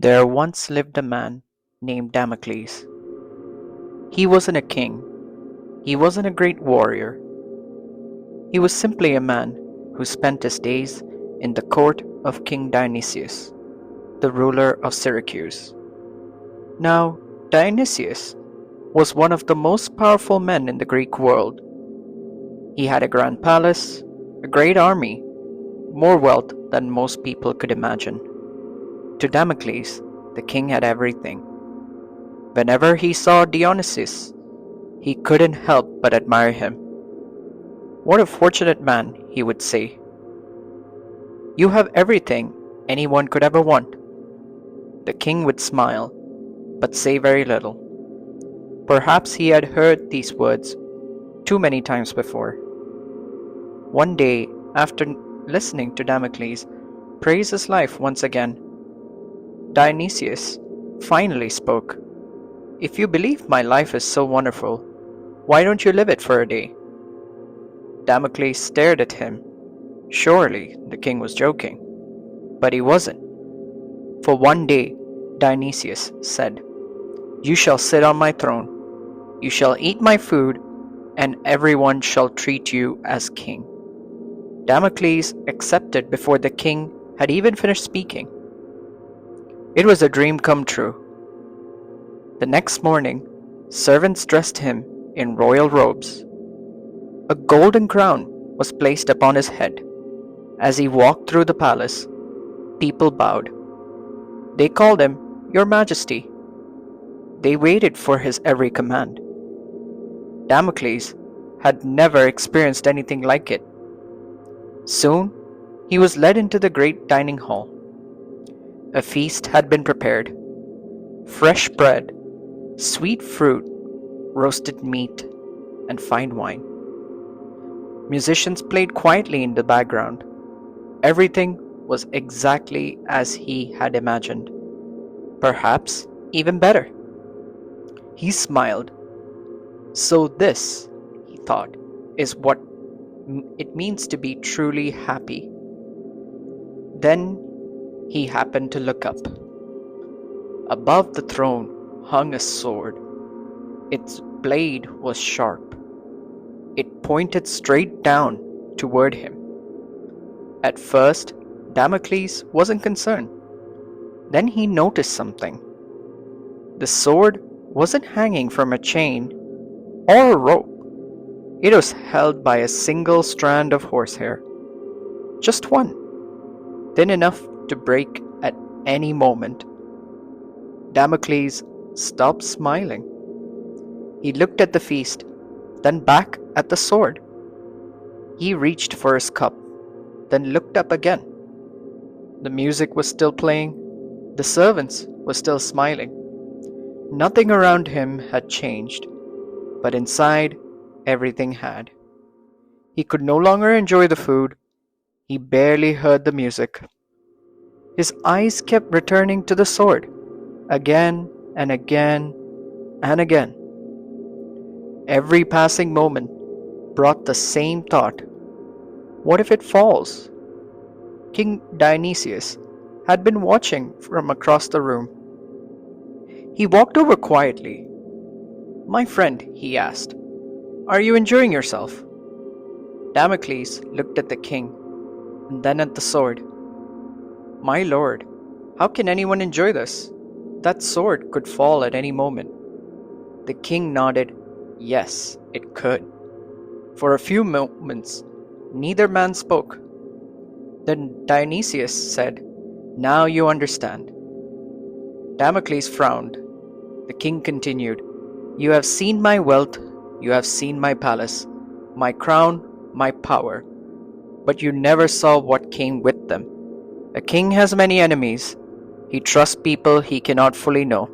There once lived a man named Damocles. He wasn't a king, he wasn't a great warrior, he was simply a man who spent his days in the court of King Dionysius, the ruler of Syracuse. Now, Dionysius was one of the most powerful men in the Greek world. He had a grand palace, a great army, more wealth than most people could imagine. To Damocles, the king had everything. Whenever he saw Dionysius, he couldn't help but admire him. What a fortunate man, he would say. You have everything anyone could ever want. The king would smile, but say very little. Perhaps he had heard these words too many times before. One day, after listening to Damocles praise his life once again, Dionysius finally spoke. If you believe my life is so wonderful, why don't you live it for a day? Damocles stared at him. Surely the king was joking. But he wasn't. For one day, Dionysius said, You shall sit on my throne, you shall eat my food, and everyone shall treat you as king. Damocles accepted before the king had even finished speaking. It was a dream come true. The next morning, servants dressed him in royal robes. A golden crown was placed upon his head. As he walked through the palace, people bowed. They called him Your Majesty. They waited for his every command. Damocles had never experienced anything like it. Soon, he was led into the great dining hall. A feast had been prepared. Fresh bread, sweet fruit, roasted meat, and fine wine. Musicians played quietly in the background. Everything was exactly as he had imagined. Perhaps even better. He smiled. So this, he thought, is what it means to be truly happy. Then he happened to look up. Above the throne hung a sword. Its blade was sharp. It pointed straight down toward him. At first, Damocles wasn't concerned. Then he noticed something. The sword wasn't hanging from a chain or a rope. It was held by a single strand of horsehair. Just one, thin enough to break at any moment. Damocles stopped smiling. He looked at the feast, then back at the sword. He reached for his cup, then looked up again. The music was still playing. The servants were still smiling. Nothing around him had changed, but inside, everything had. He could no longer enjoy the food. He barely heard the music. His eyes kept returning to the sword, again and again and again. Every passing moment brought the same thought. What if it falls? King Dionysius had been watching from across the room. He walked over quietly. My friend, he asked, are you enjoying yourself? Damocles looked at the king and then at the sword. My lord, how can anyone enjoy this? That sword could fall at any moment. The king nodded. Yes, it could. For a few moments, neither man spoke. Then Dionysius said, Now you understand. Damocles frowned. The king continued, You have seen my wealth, you have seen my palace, my crown, my power, but you never saw what came with them. A king has many enemies. He trusts people he cannot fully know.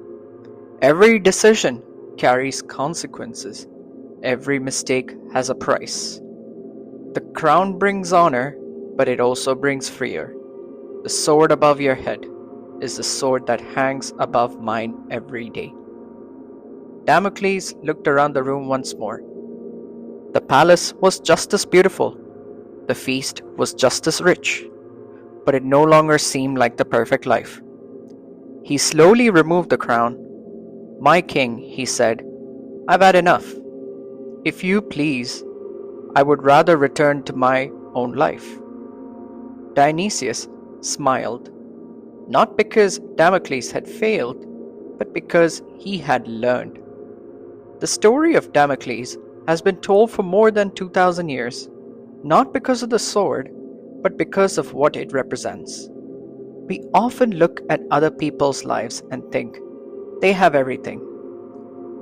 Every decision carries consequences. Every mistake has a price. The crown brings honor, but it also brings fear. The sword above your head is the sword that hangs above mine every day. Damocles looked around the room once more. The palace was just as beautiful. The feast was just as rich. But it no longer seemed like the perfect life. He slowly removed the crown. My king, he said, I've had enough. If you please, I would rather return to my own life. Dionysius smiled, not because Damocles had failed, but because he had learned. The story of Damocles has been told for more than 2000 years, not because of the sword, but because of what it represents. We often look at other people's lives and think they have everything.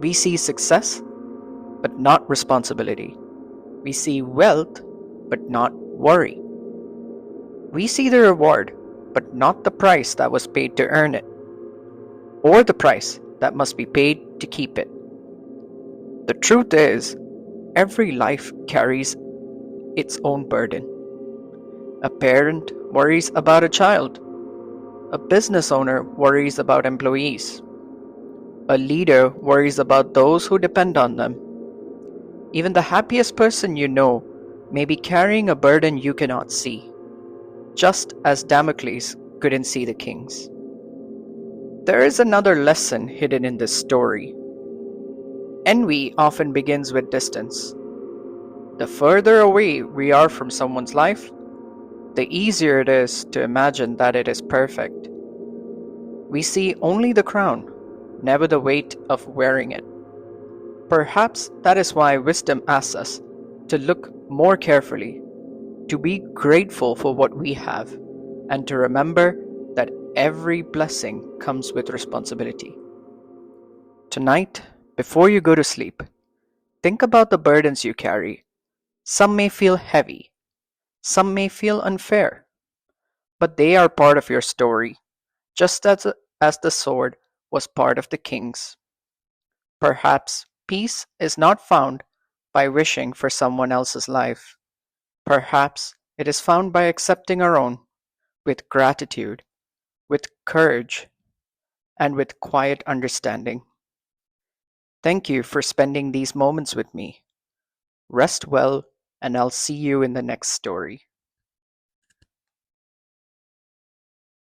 We see success, but not responsibility. We see wealth, but not worry. We see the reward, but not the price that was paid to earn it, or the price that must be paid to keep it. The truth is, every life carries its own burden. A parent worries about a child. A business owner worries about employees. A leader worries about those who depend on them. Even the happiest person you know may be carrying a burden you cannot see, just as Damocles couldn't see the kings. There is another lesson hidden in this story. Envy often begins with distance. The further away we are from someone's life, the easier it is to imagine that it is perfect. We see only the crown, never the weight of wearing it. Perhaps that is why wisdom asks us to look more carefully, to be grateful for what we have, and to remember that every blessing comes with responsibility. Tonight, before you go to sleep, think about the burdens you carry. Some may feel heavy, some may feel unfair, but they are part of your story, just as the sword was part of the king's. Perhaps peace is not found by wishing for someone else's life. Perhaps it is found by accepting our own, with gratitude, with courage, and with quiet understanding. Thank you for spending these moments with me. Rest well, and I'll see you in the next story.